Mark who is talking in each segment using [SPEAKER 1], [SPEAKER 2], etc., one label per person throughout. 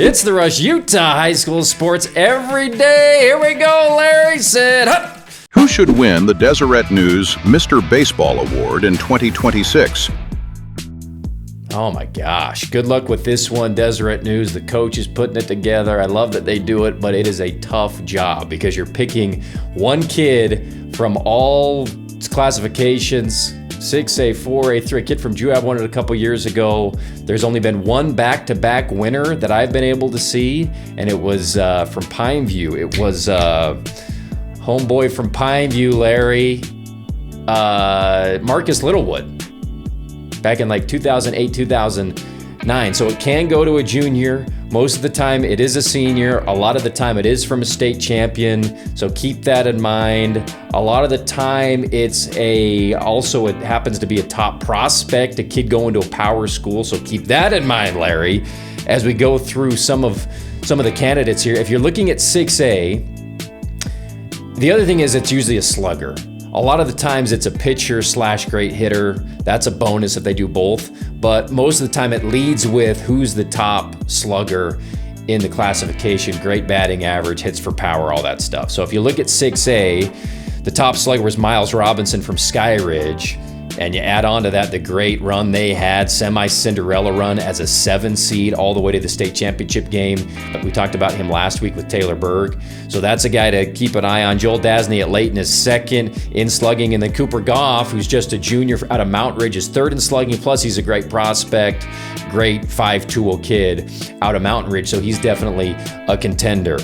[SPEAKER 1] It's the Rush Utah High School Sports every day. Here we go, Larry said. Hup.
[SPEAKER 2] Who should win the Deseret News Mr. Baseball Award in 2026?
[SPEAKER 1] Oh my gosh. Good luck with this one, Deseret News. The coach is putting it together. I love that they do it, but it is a tough job because you're picking one kid from all classifications, 6A, 4A, 3. A kid from Juab won it a couple years ago. There's only been one back-to-back winner that I've been able to see, and it was from Pineview. It was homeboy from Pineview, Larry, Marcus Littlewood, back in like 2008, 2009. So it can go to a junior. Most of the time it is a senior. A lot of the time it is from a state champion. So keep that in mind. A lot of the time it happens to be a top prospect, a kid going to a power school. So keep that in mind, Larry, as we go through some of the candidates here. If you're looking at 6A, the other thing is it's usually a slugger. A lot of the times it's a pitcher / great hitter. That's a bonus if they do both. But most of the time it leads with who's the top slugger in the classification, great batting average, hits for power, all that stuff. So if you look at 6A, the top slugger was Miles Robinson from Sky Ridge. And you add on to that the great run they had, semi-Cinderella run as a 7 seed all the way to the state championship game. But we talked about him last week with Taylor Berg. So that's a guy to keep an eye on. Joel Dasney at Layton is second in slugging. And then Cooper Goff, who's just a junior out of Mount Ridge, is third in slugging. Plus he's a great prospect, great 5-tool kid out of Mountain Ridge. So he's definitely a contender.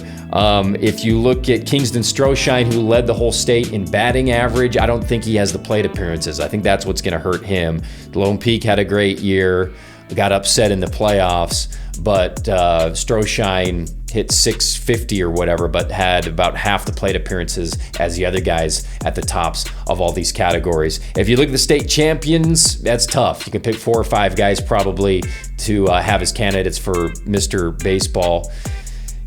[SPEAKER 1] If you look at Kingston Stroshine, who led the whole state in batting average, I don't think he has the plate appearances. I think that's what's going to hurt him. Lone Peak had a great year, got upset in the playoffs, but Stroshine hit 650 or whatever, but had about half the plate appearances as the other guys at the tops of all these categories. If you look at the state champions, that's tough. You can pick 4 or 5 guys probably to have as candidates for Mr. Baseball.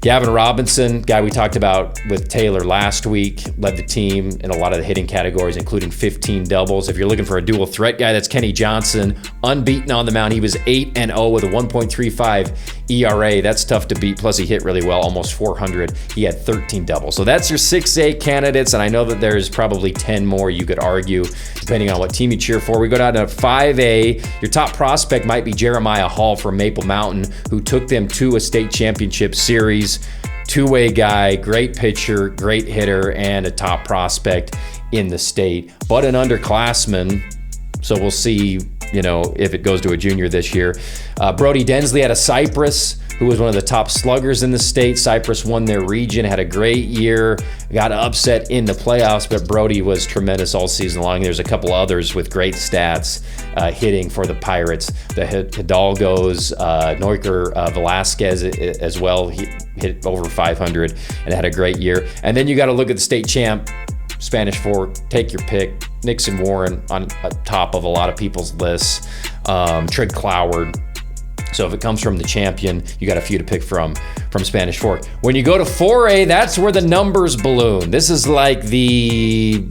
[SPEAKER 1] Gavin Robinson, guy we talked about with Taylor last week, led the team in a lot of the hitting categories, including 15 doubles. If you're looking for a dual threat guy, that's Kenny Johnson, unbeaten on the mound. He was 8-0 with a 1.35 ERA. That's tough to beat. Plus, he hit really well, almost 400. He had 13 doubles. So that's your 6A candidates, and I know that there's probably 10 more you could argue, depending on what team you cheer for. We go down to 5A. Your top prospect might be Jeremiah Hall from Maple Mountain, who took them to a state championship series. Two-way guy, great pitcher, great hitter, and a top prospect in the state, but an underclassman. So we'll see, if it goes to a junior this year. Brody Densley out of Cypress, who was one of the top sluggers in the state. Cypress won their region, had a great year, got upset in the playoffs, but Brody was tremendous all season long. There's a couple others with great stats hitting for the Pirates. The Hidalgos, Neuker Velasquez as well. He hit over 500 and had a great year. And then you got to look at the state champ, Spanish Fork, take your pick. Nixon Warren on top of a lot of people's lists. Trig Cloward. So if it comes from the champion, you got a few to pick from Spanish Fork. When you go to 4A, that's where the numbers balloon. This is like the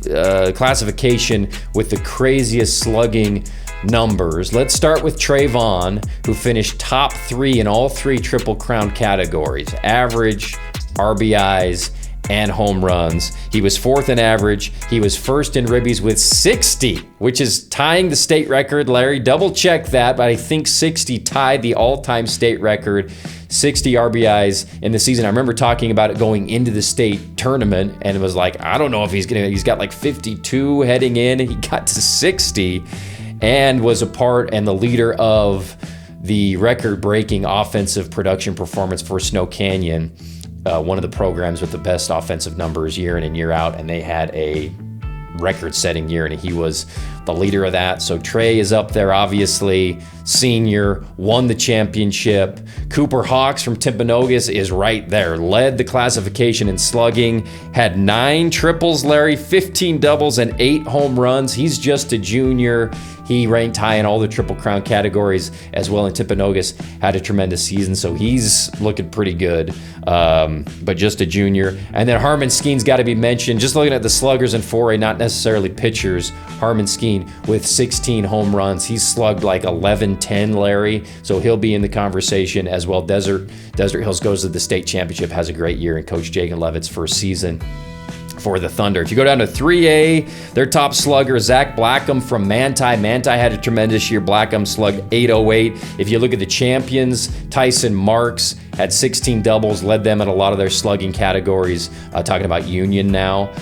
[SPEAKER 1] classification with the craziest slugging numbers. Let's start with Trayvon, who finished top 3 in all 3 Triple Crown categories: average, RBIs, and home runs. He was 4th in average. He was 1st in ribbies with 60, which is tying the state record. Larry, double check that, but I think 60 tied the all-time state record. 60 RBIs in the season. I remember talking about it going into the state tournament, and it was like, I don't know if he's got like 52 heading in, and he got to 60 and was a part and the leader of the record-breaking offensive production performance for Snow Canyon. One of the programs with the best offensive numbers year in and year out, and they had a record-setting year, and he was the leader of that. So Trey is up there, obviously. Senior, won the championship. Cooper Hawks from Timpanogos is right there. Led the classification in slugging. Had 9 triples, Larry, 15 doubles, and 8 home runs. He's just a junior. He ranked high in all the Triple Crown categories as well in Timpanogos. Had a tremendous season, so he's looking pretty good, but just a junior. And then Harmon Skeen's got to be mentioned. Just looking at the sluggers in 4A, not necessarily pitchers, Harmon Skeen 13 with 16 home runs. He's slugged like 11-10, Larry, so he'll be in the conversation as well. Desert Hills goes to the state championship, has a great year in Coach Jagan Levitt's first season for the Thunder. If you go down to 3A, their top slugger, Zach Blackham from Manti. Manti had a tremendous year. Blackham slugged 808. If you look at the champions, Tyson Marks had 16 doubles, led them in a lot of their slugging categories, talking about Union now.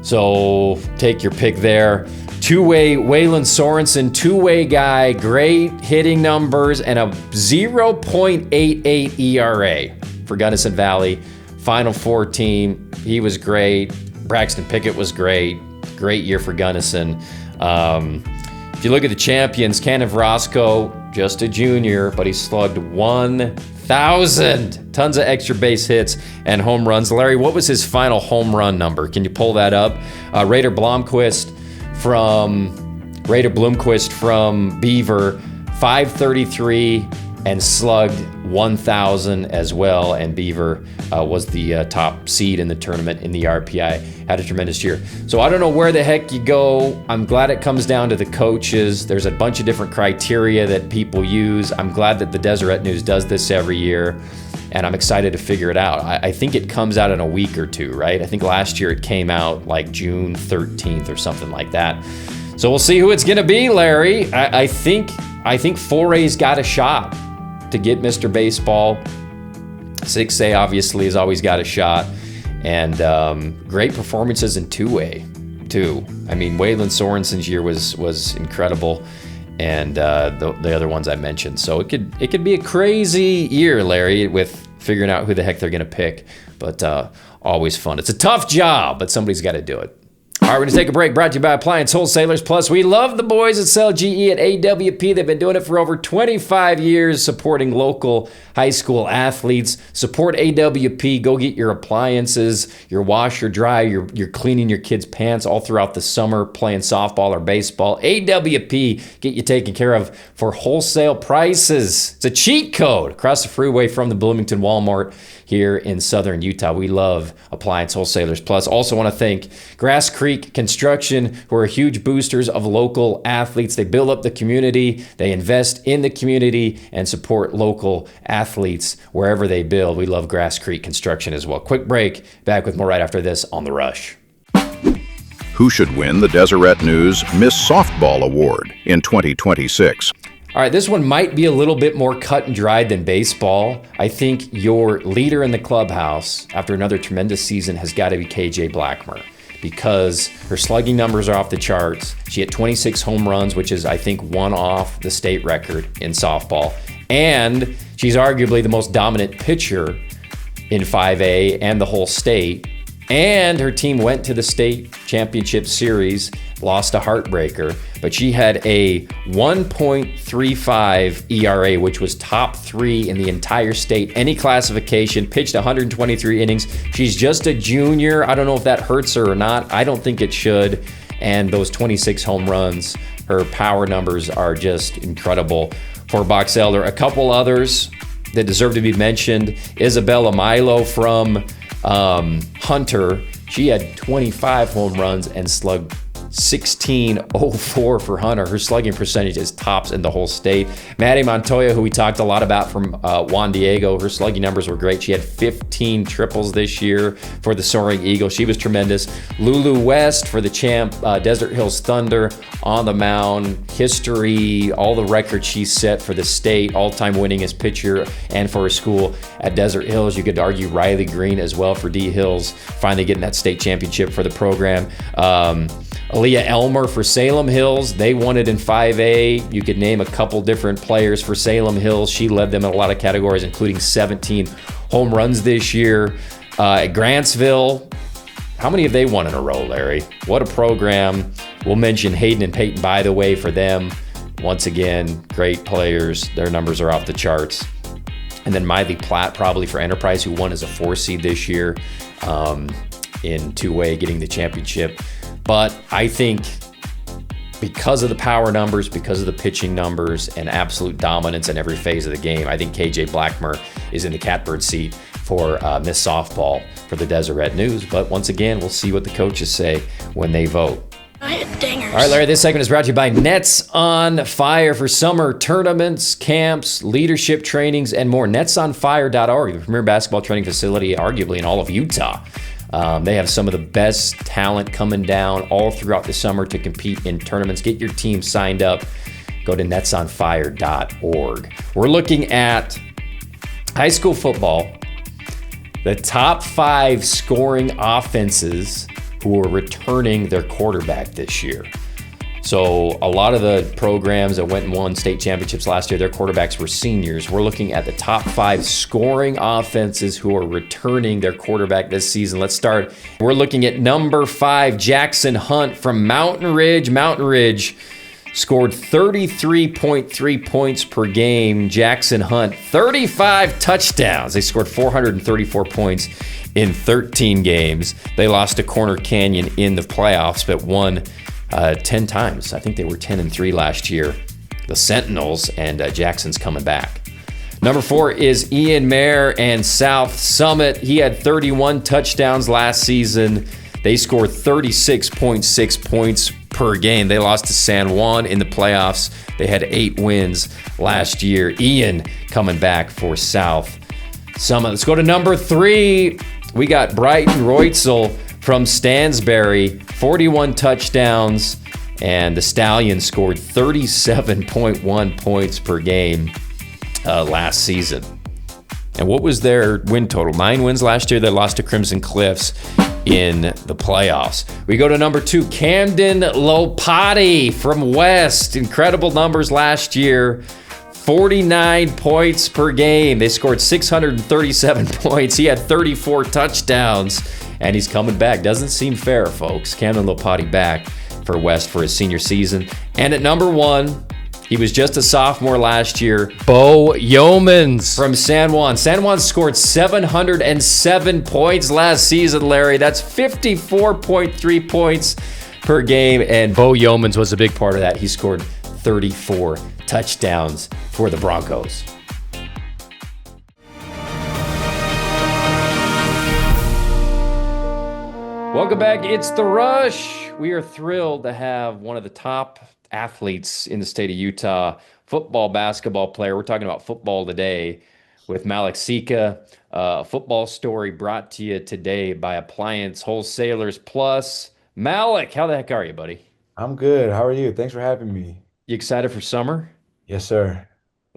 [SPEAKER 1] So take your pick there. Two-way, Waylon Sorensen, two-way guy, great hitting numbers, and a 0.88 ERA for Gunnison Valley. Final Four team, he was great. Braxton Pickett was great. Great year for Gunnison. If you look at the champions, Kenneth Roscoe, just a junior, but he slugged 1,000. Tons of extra base hits and home runs. Larry, what was his final home run number? Can you pull that up? Raider Blomquist from Beaver, 533 and slugged 1,000 as well. And Beaver was the top seed in the tournament in the RPI. Had a tremendous year. So I don't know where the heck you go. I'm glad it comes down to the coaches. There's a bunch of different criteria that people use. I'm glad that the Deseret News does this every year, and I'm excited to figure it out. I think it comes out in a week or two, right? I think last year it came out like June 13th or something like that. So we'll see who it's going to be, Larry. I think 4A's got a shot to get Mr. Baseball. 6A obviously has always got a shot. And great performances in 2A too. I mean, Waylon Sorensen's year was incredible, and the other ones I mentioned. So it could be a crazy year, Larry, with figuring out who the heck they're going to pick. But always fun. It's a tough job, but somebody's got to do it. All right, we're going to take a break. Brought to you by Appliance Wholesalers Plus. We love the boys that sell GE at AWP. They've been doing it for over 25 years, supporting local high school athletes. Support AWP. Go get your appliances, your washer, dry, you're cleaning your kids' pants all throughout the summer, playing softball or baseball. AWP, get you taken care of for wholesale prices. It's a cheat code across the freeway from the Bloomington Walmart here in southern Utah. We love Appliance Wholesalers Plus. Also want to thank Grass Creek Construction, who are huge boosters of local athletes. They build up the community, they invest in the community, and support local athletes wherever they build. We love Grass Creek Construction as well. Quick break. Back with more right after this on The Rush.
[SPEAKER 2] Who should win the Deseret News Miss Softball Award in 2026?
[SPEAKER 1] All right, this one might be a little bit more cut and dried than baseball. I think your leader in the clubhouse after another tremendous season has got to be KJ Blackmer, because her slugging numbers are off the charts. She hit 26 home runs, which is, I think, one off the state record in softball. And she's arguably the most dominant pitcher in 5A and the whole state. And her team went to the state championship series, lost a heartbreaker, but she had a 1.35 ERA, which was top 3 in the entire state, any classification, pitched 123 innings. She's just a junior. I don't know if that hurts her or not. I don't think it should. And those 26 home runs, her power numbers are just incredible for Box Elder. A couple others that deserve to be mentioned. Isabella Milo from Hunter, she had 25 home runs and slugged 1604 for Hunter. Her slugging percentage is tops in the whole state. Maddie Montoya, who we talked a lot about from Juan Diego, her slugging numbers were great. She had 15 triples this year for the Soaring Eagle. She was tremendous. Lulu West for the champ Desert Hills Thunder on the mound. History, all the records she set for the state, all-time winningest pitcher and for her school at Desert Hills. You could argue Riley Green as well for D Hills, finally getting that state championship for the program. Aaliyah Elmer for Salem Hills, they won it in 5A. You could name a couple different players for Salem Hills. She led them in a lot of categories, including 17 home runs this year. At Grantsville, how many have they won in a row, Larry? What a program. We'll mention Hayden and Peyton, by the way, for them. Once again, great players. Their numbers are off the charts. And then Miley Platt, probably for Enterprise, who won as a 4 seed this year in 2A, getting the championship. But I think because of the power numbers, because of the pitching numbers, and absolute dominance in every phase of the game, I think KJ Blackmer is in the catbird seat for Miss Softball for the Deseret News. But once again, we'll see what the coaches say when they vote.
[SPEAKER 3] I hit dinger.
[SPEAKER 1] All right, Larry, this segment is brought to you by Nets on Fire for summer tournaments, camps, leadership trainings, and more. NetsOnFire.org, the premier basketball training facility, arguably in all of Utah. They have some of the best talent coming down all throughout the summer to compete in tournaments. Get your team signed up. Go to NetsOnFire.org. We're looking at high school football, the top 5 scoring offenses who are returning their quarterback this year. So a lot of the programs that went and won state championships last year, their quarterbacks were seniors. We're looking at the top 5 scoring offenses who are returning their quarterback this season. Let's start. We're looking at number 5, Jackson Hunt from Mountain Ridge. Mountain Ridge scored 33.3 points per game. Jackson Hunt, 35 touchdowns. They scored 434 points in 13 games. They lost to Corner Canyon in the playoffs, but won 10 times. I think they were 10-3 last year. The Sentinels, and Jackson's coming back. Number 4 is Ian Mayer and South Summit. He had 31 touchdowns last season. They scored 36.6 points per game. They lost to San Juan in the playoffs. They had 8 wins last year. Ian coming back for South Summit. Let's go to number 3. We got Brighton Reutzel from Stansbury, 41 touchdowns, and the Stallions scored 37.1 points per game last season. And what was their win total? 9 wins last year. They lost to Crimson Cliffs in the playoffs. We go to number 2, Camden Lopati from West. Incredible numbers last year. 49 points per game. They scored 637 points. He had 34 touchdowns, and he's coming back. Doesn't seem fair, folks. Camden Lopati back for West for his senior season. And at number 1, he was just a sophomore last year, Bo Yeomans from San Juan. San Juan scored 707 points last season, Larry. That's 54.3 points per game, and Bo Yeomans was a big part of that. He scored 34 touchdowns for the Broncos. Welcome back. It's The Rush. We are thrilled to have one of the top athletes in the state of Utah, football, basketball player. We're talking about football today with Malik Sika. Football story brought to you today by Appliance Wholesalers Plus. Malik, how the heck are you, buddy?
[SPEAKER 3] I'm good. How are you? Thanks for having me.
[SPEAKER 1] You excited for summer?
[SPEAKER 3] Yes, sir.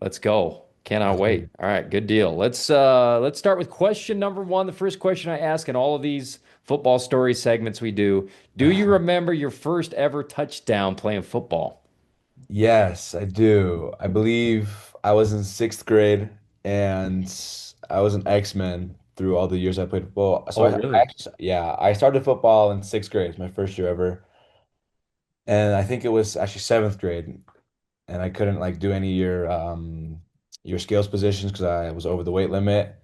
[SPEAKER 1] Let's go. Cannot
[SPEAKER 3] Let's
[SPEAKER 1] wait.
[SPEAKER 3] go.
[SPEAKER 1] All right, good deal. Let's start with question number 1. The first question I ask in all of these football story segments we do. Do you remember your first ever touchdown playing football?
[SPEAKER 3] Yes, I do. I believe I was in 6th grade and I was an X-Men through all the years I played football. So
[SPEAKER 1] Oh,
[SPEAKER 3] I
[SPEAKER 1] really?
[SPEAKER 3] actually, yeah, I started football in 6th grade. It's my first year ever. And I think it was actually 7th grade. And I couldn't like do any of your skills positions because I was over the weight limit.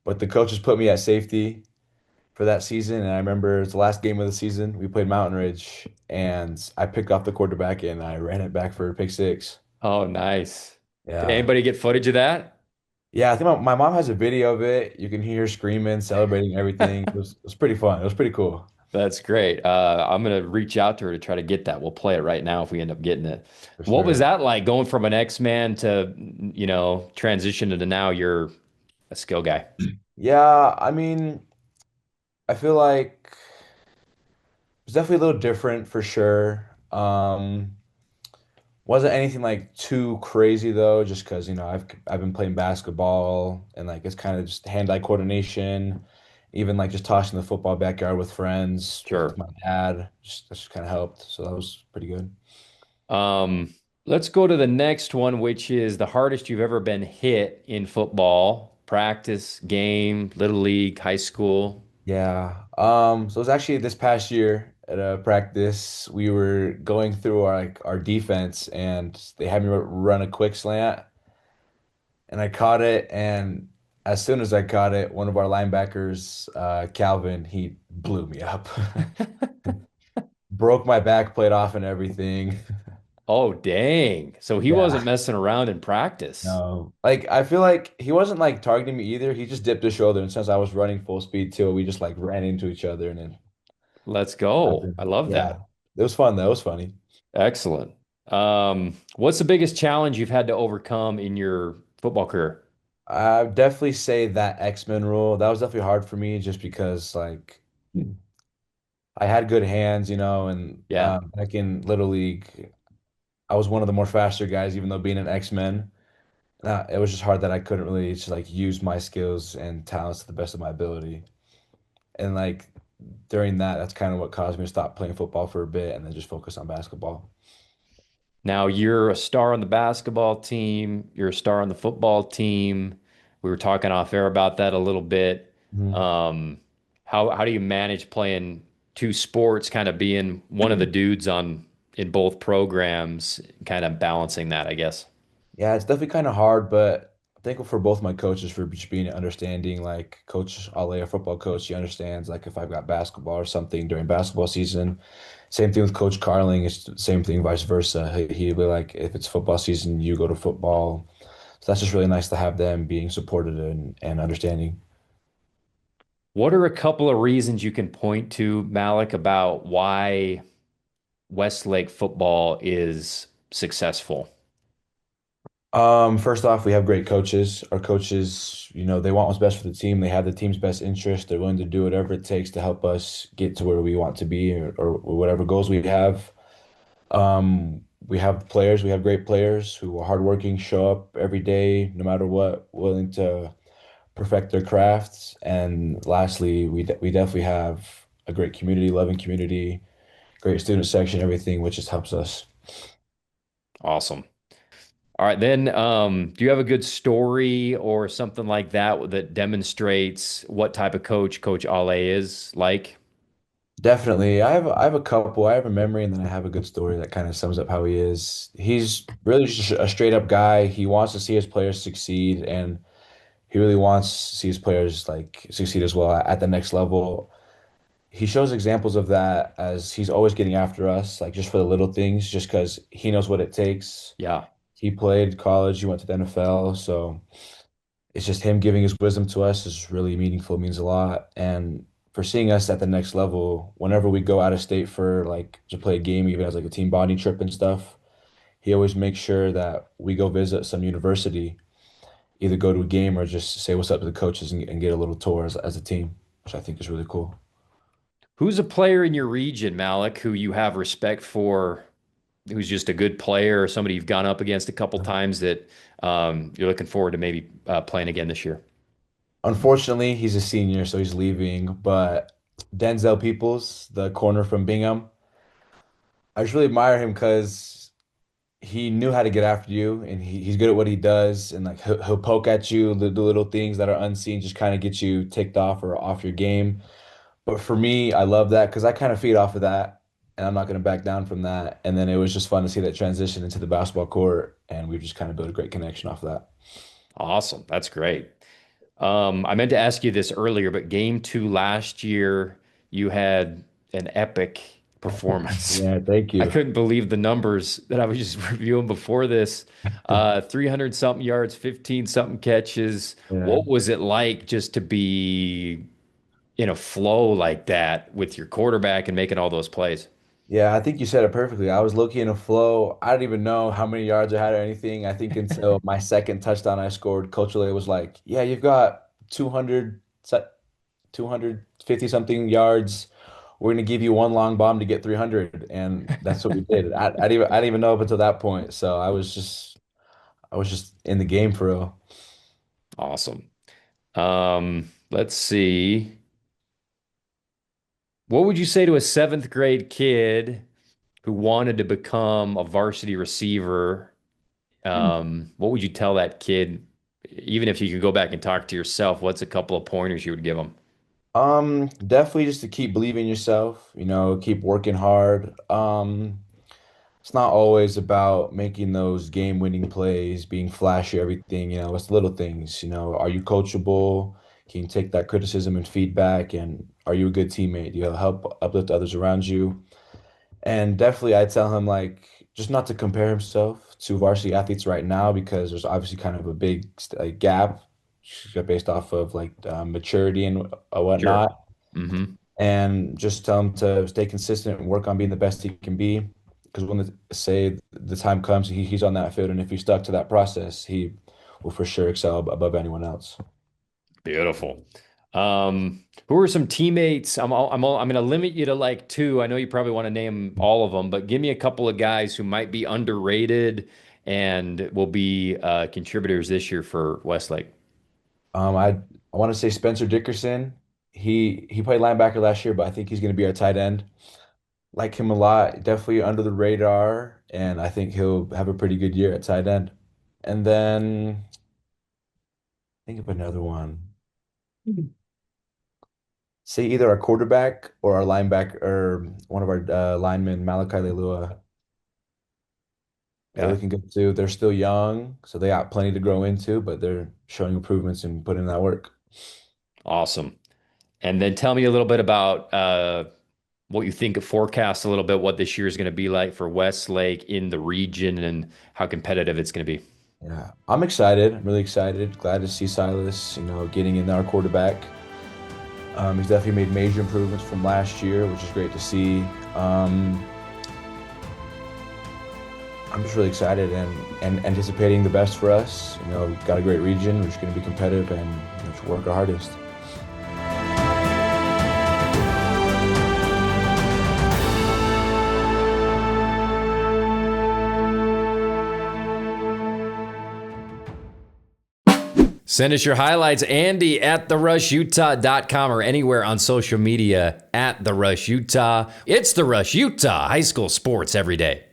[SPEAKER 3] But the coaches put me at safety for that season. And I remember it's the last game of the season. We played Mountain Ridge, and I picked off the quarterback and I ran it back for a pick six.
[SPEAKER 1] Oh, nice. Did
[SPEAKER 3] Yeah.
[SPEAKER 1] anybody get footage of that?
[SPEAKER 3] Yeah, I think my mom has a video of it. You can hear her screaming, celebrating everything. It was pretty fun. It was pretty cool.
[SPEAKER 1] That's great. I'm gonna reach out to her to try to get that. We'll play it right now if we end up getting it.
[SPEAKER 3] For
[SPEAKER 1] What was
[SPEAKER 3] sure.
[SPEAKER 1] that like going from an X-Man to, transition into now you're a skill guy?
[SPEAKER 3] Yeah, I mean, I feel like it's definitely a little different for sure. Wasn't anything like too crazy though, just because I've been playing basketball and like it's kind of just hand-eye coordination, even like just tossing the football backyard with friends, with
[SPEAKER 1] Sure.
[SPEAKER 3] my dad, just that just kind of helped. So that was pretty good.
[SPEAKER 1] Let's go to the next one, which is the hardest you've ever been hit in football, practice, game, little league, high school.
[SPEAKER 3] Yeah. So it was actually this past year at a practice. We were going through our defense, and they had me run a quick slant, and I caught it. And as soon as I caught it, one of our linebackers, Calvin, he blew me up, broke my back plate off and everything.
[SPEAKER 1] Oh, dang. So he wasn't
[SPEAKER 3] Yeah.
[SPEAKER 1] messing around in practice.
[SPEAKER 3] No. Like I feel like he wasn't like targeting me either. He just dipped his shoulder, and since I was running full speed too, we just like ran into each other, and then
[SPEAKER 1] Let's go.
[SPEAKER 3] happened.
[SPEAKER 1] I love
[SPEAKER 3] Yeah.
[SPEAKER 1] that.
[SPEAKER 3] It was fun though. It was funny.
[SPEAKER 1] Excellent. What's the biggest challenge you've had to overcome in your football career?
[SPEAKER 3] I would definitely say that X-Men rule. That was definitely hard for me just because like I had good hands, and
[SPEAKER 1] Yeah.
[SPEAKER 3] back in Little League, I was one of the more faster guys, even though being an X-Men. It was just hard that I couldn't really just like use my skills and talents to the best of my ability. And like during that, that's kind of what caused me to stop playing football for a bit and then just focus on basketball.
[SPEAKER 1] Now you're a star on the basketball team, you're a star on the football team. We were talking off air about that a little bit.
[SPEAKER 3] Mhm.
[SPEAKER 1] Um, how do you manage playing two sports, kind of being one of the dudes on in both programs, kind of balancing that, I guess.
[SPEAKER 3] Yeah, it's definitely kind of hard, but I'm thankful for both my coaches for just being understanding. Like Coach Ale, a football coach, he understands like if I've got basketball or something during basketball season. Same thing with Coach Carling. It's the same thing, vice versa. He'd be like, if it's football season, you go to football. So that's just really nice to have them being supported and understanding.
[SPEAKER 1] What are a couple of reasons you can point to, Malik, about why Westlake football is successful?
[SPEAKER 3] First off, we have great coaches. Our coaches, they want what's best for the team. They have the team's best interest. They're willing to do whatever it takes to help us get to where we want to be or whatever goals we have. We have players, we have great players who are hardworking, show up every day, no matter what, willing to perfect their crafts. And lastly, we definitely have a great community, loving community, great student section, everything, which just helps us.
[SPEAKER 1] Awesome. All right, then, do you have a good story or something like that that demonstrates what type of coach Coach Ale is like?
[SPEAKER 3] Definitely. I have a couple. I have a memory and then I have a good story that kind of sums up how he is. He's really just a straight up guy. He wants to see his players succeed and he really wants to see his players like succeed as well at the next level. He shows examples of that as he's always getting after us, like just for the little things, just because he knows what it takes.
[SPEAKER 1] Yeah.
[SPEAKER 3] He played college, he went to the NFL, so it's just him giving his wisdom to us is really meaningful, means a lot. And for seeing us at the next level, whenever we go out of state for like to play a game, even as like a team bonding trip and stuff, he always makes sure that we go visit some university, either go to a game or just say what's up to the coaches and get a little tour as a team, which I think is really cool.
[SPEAKER 1] Who's a player in your region, Malik, who you have respect for, who's just a good player or somebody you've gone up against a couple times that you're looking forward to maybe playing again this year?
[SPEAKER 3] Unfortunately, he's a senior, so he's leaving. But Denzel Peoples, the corner from Bingham, I just really admire him because he knew how to get after you, and he's good at what he does. And like he'll poke at you, the little things that are unseen, just kind of get you ticked off or off your game. But for me, I love that because I kind of feed off of that, and I'm not going to back down from that. And then it was just fun to see that transition into the basketball court, and we've just kind of built a great connection off of that.
[SPEAKER 1] Awesome. That's great. I meant to ask you this earlier, but game two last year, you had an epic performance.
[SPEAKER 3] Yeah, thank
[SPEAKER 1] I
[SPEAKER 3] you.
[SPEAKER 1] couldn't believe the numbers that I was just reviewing before this. 300 something yards, 15 something catches.
[SPEAKER 3] Yeah.
[SPEAKER 1] What was it like just to be in a flow like that with your quarterback and making all those plays?
[SPEAKER 3] Yeah, I think you said it perfectly. I was low-key in a flow. I didn't even know how many yards I had or anything. I think until my second touchdown I scored, Coach Lay was like, "Yeah, you've got 250 something yards. We're gonna give you one long bomb to get 300." And that's what we did. I didn't even know up until that point. So I was just in the game for real.
[SPEAKER 1] Awesome. Let's see. What would you say to a seventh grade kid who wanted to become a varsity receiver? What would you tell that kid, even if you could go back and talk to yourself, what's a couple of pointers you would give them?
[SPEAKER 3] Definitely just to keep believing in yourself, keep working hard. It's not always about making those game-winning plays, being flashy, everything, it's the little things, are you coachable? Can you take that criticism and feedback? And are you a good teammate? Do you help uplift others around you? And definitely I'd tell him like just not to compare himself to varsity athletes right now because there's obviously kind of a big like, gap based off of like maturity and
[SPEAKER 1] Sure.
[SPEAKER 3] whatnot
[SPEAKER 1] Hmm.
[SPEAKER 3] and just tell him to stay consistent and work on being the best he can be. because when say the time comes, he's on that field, and if he stuck to that process, he will for sure excel above anyone else.
[SPEAKER 1] Beautiful. Who are some teammates? I'm going to limit you to like two. I know you probably want to name all of them, but give me a couple of guys who might be underrated and will be contributors this year for Westlake.
[SPEAKER 3] I want to say Spencer Dickerson. He played linebacker last year, but I think he's going to be our tight end. Like him a lot, definitely under the radar, and I think he'll have a pretty good year at tight end. And then think of another one. Say either our quarterback or our linebacker or one of our linemen, Malik. They're
[SPEAKER 1] Yeah,
[SPEAKER 3] looking good too. They're still young, so they got plenty to grow into, but they're showing improvements and putting in that work.
[SPEAKER 1] awesome. And then tell me a little bit about what you think of forecast a little bit, what this year is going to be like for Westlake in the region and how competitive it's going to be.
[SPEAKER 3] Yeah, I'm excited. I'm really excited. Glad to see Silas, getting in our quarterback. He's definitely made major improvements from last year, which is great to see. I'm just really excited and anticipating the best for us. We've got a great region. We're just going to be competitive and just work our hardest.
[SPEAKER 1] Send us your highlights, Andy at therushutah.com or anywhere on social media at The Rush Utah. It's The Rush Utah, high school sports every day.